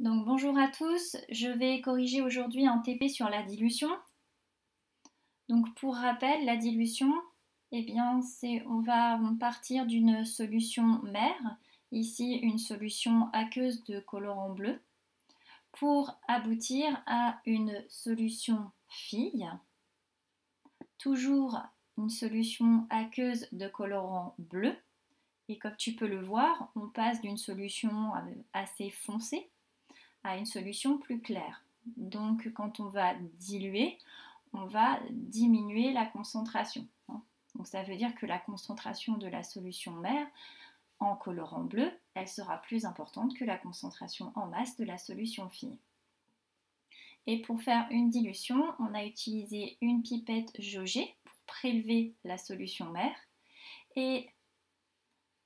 Donc bonjour à tous, je vais corriger aujourd'hui un TP sur la dilution. Donc pour rappel, la dilution, on va partir d'une solution mère, ici une solution aqueuse de colorant bleu, pour aboutir à une solution fille, toujours une solution aqueuse de colorant bleu. Et comme tu peux le voir, on passe d'une solution assez foncée à une solution plus claire. Donc quand on va diluer, on va diminuer la concentration. Donc ça veut dire que la concentration de la solution mère en colorant bleu, elle sera plus importante que la concentration en masse de la solution fille. Et pour faire une dilution, on a utilisé une pipette jaugée pour prélever la solution mère et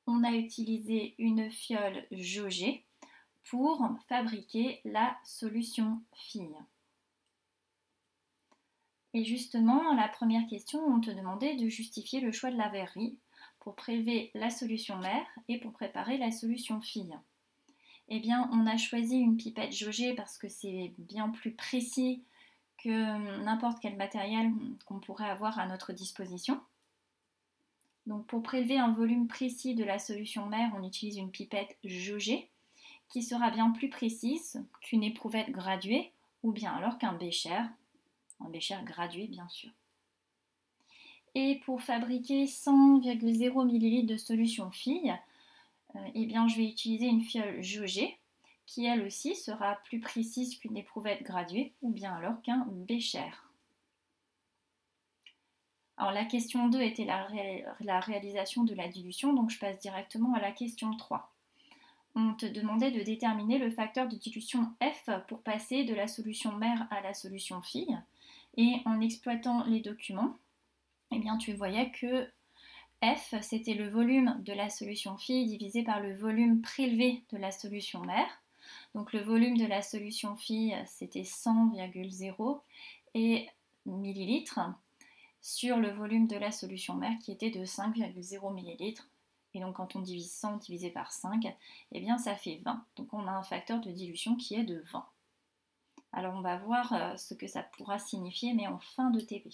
on a utilisé une fiole jaugée pour fabriquer la solution fille. Et justement, la première question, on te demandait de justifier le choix de la verrerie pour prélever la solution mère et pour préparer la solution fille. Eh bien, on a choisi une pipette jaugée parce que c'est bien plus précis que n'importe quel matériel qu'on pourrait avoir à notre disposition. Donc pour prélever un volume précis de la solution mère, on utilise une pipette jaugée qui sera bien plus précise qu'une éprouvette graduée ou bien alors qu'un bécher, un bécher gradué bien sûr. Et pour fabriquer 100,0 ml de solution fille, je vais utiliser une fiole jaugée qui elle aussi sera plus précise qu'une éprouvette graduée ou bien alors qu'un bécher. Alors la question 2 était la réalisation de la dilution, donc je passe directement à la question 3. On te demandait de déterminer le facteur de dilution F pour passer de la solution mère à la solution fille. Et en exploitant les documents, tu voyais que F, c'était le volume de la solution fille divisé par le volume prélevé de la solution mère. Donc le volume de la solution fille, c'était 100,0 et millilitres sur le volume de la solution mère qui était de 5,0 millilitres. Et donc quand on divise 100 divisé par 5, ça fait 20. Donc on a un facteur de dilution qui est de 20. Alors on va voir ce que ça pourra signifier, mais en fin de TP.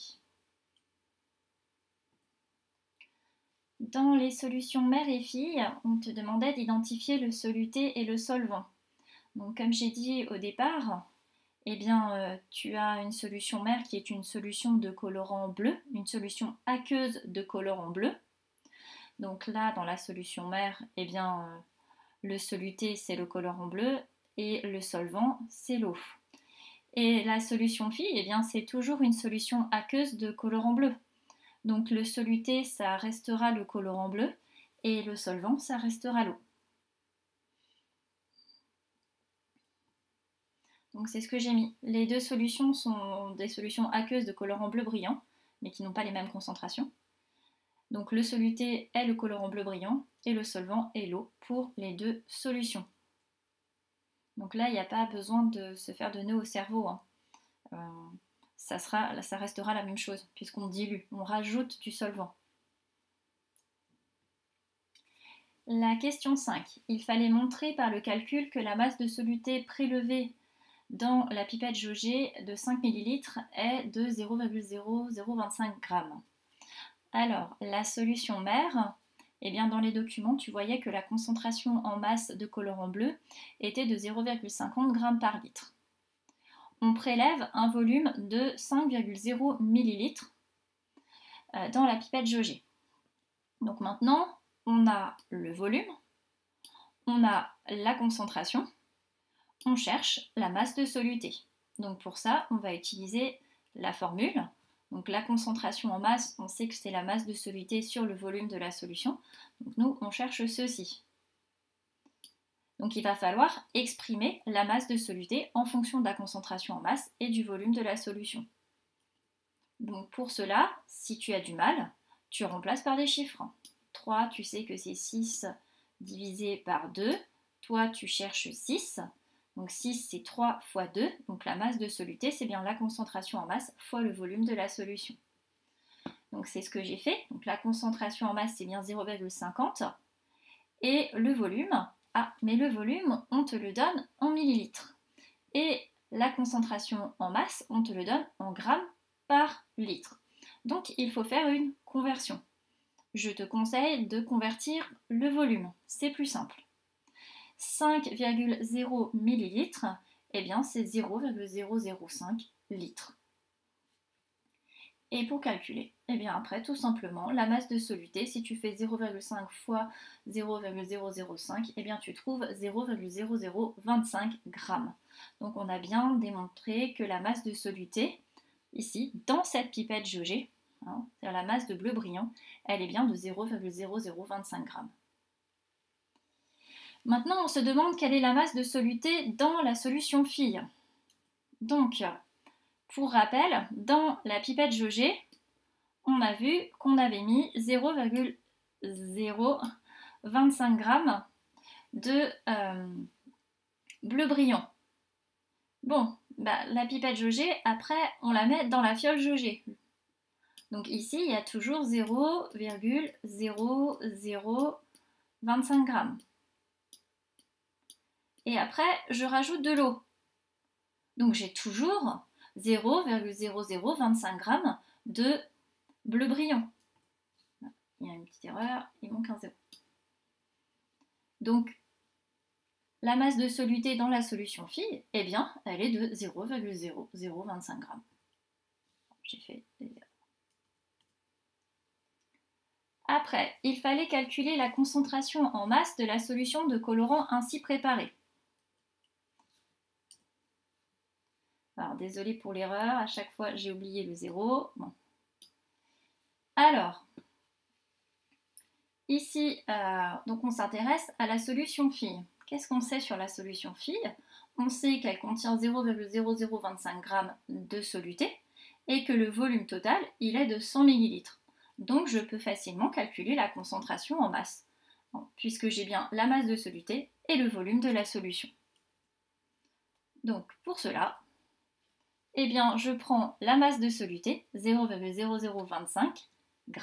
Dans les solutions mère et fille, on te demandait d'identifier le soluté et le solvant. Donc comme j'ai dit au départ, tu as une solution mère qui est une solution de colorant bleu, une solution aqueuse de colorant bleu. Donc là, dans la solution mère, le soluté, c'est le colorant bleu et le solvant, c'est l'eau. Et la solution fille, c'est toujours une solution aqueuse de colorant bleu. Donc le soluté, ça restera le colorant bleu et le solvant, ça restera l'eau. Donc c'est ce que j'ai mis. Les deux solutions sont des solutions aqueuses de colorant bleu brillant, mais qui n'ont pas les mêmes concentrations. Donc le soluté est le colorant bleu brillant et le solvant est l'eau pour les deux solutions. Donc là, il n'y a pas besoin de se faire de nœud au cerveau. Ça restera la même chose puisqu'on dilue, on rajoute du solvant. La question 5. Il fallait montrer par le calcul que la masse de soluté prélevée dans la pipette jaugée de 5 ml est de 0,0025 g. Alors, la solution mère, dans les documents, tu voyais que la concentration en masse de colorant bleu était de 0,50 g par litre. On prélève un volume de 5,0 ml dans la pipette jaugée. Donc maintenant, on a le volume, on a la concentration, on cherche la masse de soluté. Donc pour ça, on va utiliser la formule. Donc la concentration en masse, on sait que c'est la masse de soluté sur le volume de la solution. Donc nous, on cherche ceci. Donc il va falloir exprimer la masse de soluté en fonction de la concentration en masse et du volume de la solution. Donc pour cela, si tu as du mal, tu remplaces par des chiffres. 3, tu sais que c'est 6 divisé par 2. Toi, tu cherches 6. Donc 6, c'est 3 fois 2. Donc la masse de soluté, c'est bien la concentration en masse fois le volume de la solution. Donc c'est ce que j'ai fait. Donc la concentration en masse, c'est bien 0,50. Et le volume, Ah, mais le volume, on te le donne en millilitres. Et la concentration en masse, on te le donne en grammes par litre. Donc, il faut faire une conversion. Je te conseille de convertir le volume. C'est plus simple. 5,0 millilitres, eh bien, c'est 0,005 litres. Et pour calculer, eh bien après, tout simplement, la masse de soluté, si tu fais 0,5 fois 0,005, eh bien tu trouves 0,0025 grammes. Donc on a bien démontré que la masse de soluté, ici, dans cette pipette jaugée, c'est-à-dire la masse de bleu brillant, elle est bien de 0,0025 grammes. Maintenant, on se demande quelle est la masse de soluté dans la solution fille. Donc, pour rappel, dans la pipette jaugée, on a vu qu'on avait mis 0,025 grammes de bleu brillant. Bon, la pipette jaugée, après, on la met dans la fiole jaugée. Donc ici, il y a toujours 0,0025 grammes. Et après, je rajoute de l'eau. Donc j'ai toujours 0,0025 grammes de bleu brillant. Il y a une petite erreur, il manque un 0. Donc, la masse de soluté dans la solution fille, eh bien, elle est de 0,0025 grammes. J'ai fait des erreurs. Après, il fallait calculer la concentration en masse de la solution de colorant ainsi préparée. Alors, désolé pour l'erreur, à chaque fois j'ai oublié le 0. Bon. Alors, ici, donc on s'intéresse à la solution fille. Qu'est-ce qu'on sait sur la solution fille? On sait qu'elle contient 0,0025 g de soluté et que le volume total, il est de 100 ml. Donc je peux facilement calculer la concentration en masse, puisque j'ai bien la masse de soluté et le volume de la solution. Donc pour cela, eh bien, je prends la masse de soluté, 0,0025 g,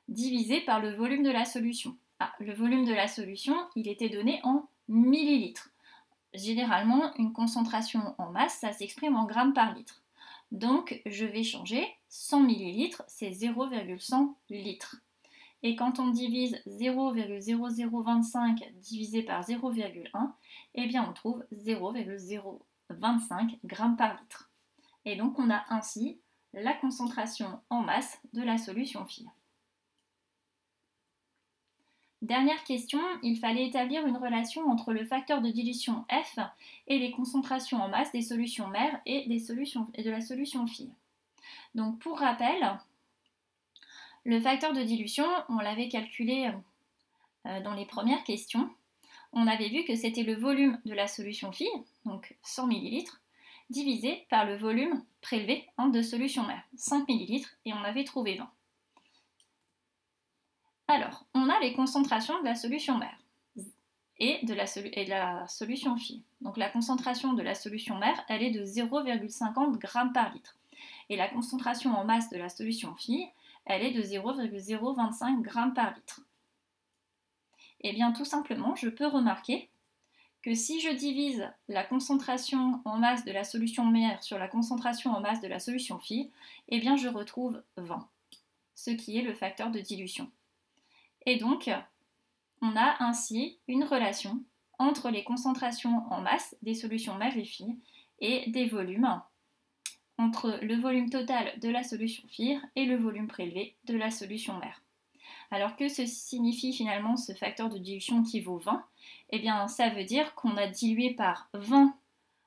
divisé par le volume de la solution. Ah, le volume de la solution, il était donné en millilitres. Généralement, une concentration en masse, ça s'exprime en grammes par litre. Donc, je vais changer 100 millilitres, c'est 0,100 litres. Et quand on divise 0,0025 divisé par 0,1, eh bien, on trouve 0,025 grammes par litre. Et donc, on a ainsi la concentration en masse de la solution fille. Dernière question, il fallait établir une relation entre le facteur de dilution F et les concentrations en masse des solutions mères et de la solution fille. Donc pour rappel, le facteur de dilution, on l'avait calculé dans les premières questions. On avait vu que c'était le volume de la solution fille, donc 100 ml, divisé par le volume prélevé de solution mère, 5 ml, et on avait trouvé 20. Alors, on a les concentrations de la solution mère et de la solution fille. Donc la concentration de la solution mère, elle est de 0,50 g par litre. Et la concentration en masse de la solution fille, elle est de 0,025 g par litre. Et bien tout simplement, je peux remarquer que si je divise la concentration en masse de la solution mère sur la concentration en masse de la solution fille, eh bien je retrouve 20, ce qui est le facteur de dilution. Et donc, on a ainsi une relation entre les concentrations en masse des solutions mère et fille et des volumes, entre le volume total de la solution fille et le volume prélevé de la solution mère. Alors que ce signifie finalement ce facteur de dilution qui vaut 20? Eh bien, ça veut dire qu'on a dilué par 20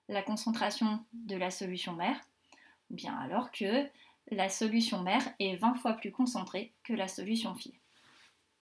la concentration de la solution mère, ou bien alors que la solution mère est 20 fois plus concentrée que la solution fille.